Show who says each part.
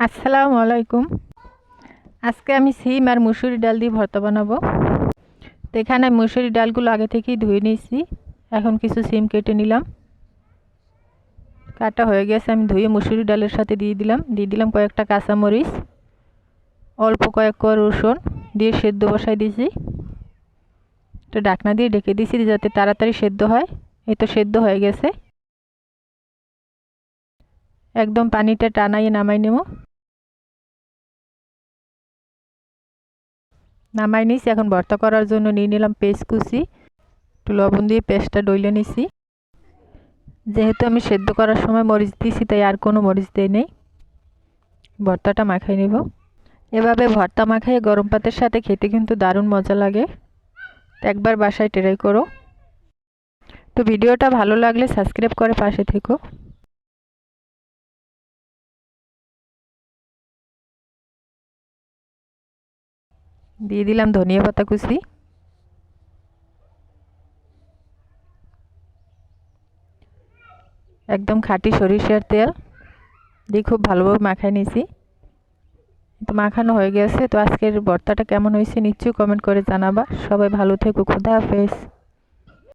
Speaker 1: আসসালামু আলাইকুম। আজকে আমি সিম আর মুসুরি ডাল দিয়ে ভর্তা বানাবো। তো এখানে আমি মুসুরি ডালগুলো আগে থেকেই ধুয়ে নিয়েছি। এখন কিছু সিম কেটে নিলাম। কাটা হয়ে গেছে, আমি ধুয়ে মুসুরি ডালের সাথে দিয়ে দিলাম কয়েকটা কাঁচামরিচ, অল্প কয়েক কোয়া রসুন দিয়ে সেদ্ধ বসাই দিয়েছি। তো ঢাকনা দিয়ে ঢেকে দিয়েছি যাতে তাড়াতাড়ি সেদ্ধ হয়। এই তো সেদ্ধ হয়ে গেছে, একদম পানিটা টানাইয়ে নামাই নেব। নামাই নিয়েছি। এখন ভর্তা করার জন্য নিয়ে নিলাম পেঁয়াজ কুচি, একটু লবণ দিয়ে পেস্টটা ডইলে নিছি। যেহেতু আমি সেদ্ধ করার সময় মরিচ দিয়েছি তাই আর কোনো মরিচ দেই নেই। ভর্তাটা মাখাই নেব। এভাবে ভর্তা মাখাই গরম ভাতের সাথে খেতে কিন্তু দারুণ মজা লাগে। একবার বাসায় ট্রাই করো। তো ভিডিওটা ভালো লাগলে সাবস্ক্রাইব করে পাশে থেকো। দিয়ে দিলাম ধনিয়া পাতা কুচি, একদম খাঁটি সরিষার তেল দিয়ে খুব ভালোভাবে মাখাই নিয়েছি। তো মাখানো হয়ে গেছে। তো আজকের ভর্তাটা কেমন হয়েছে নিশ্চয়ই কমেন্ট করে জানাবা। সবাই ভালো থেকো। খোদা হাফেজ।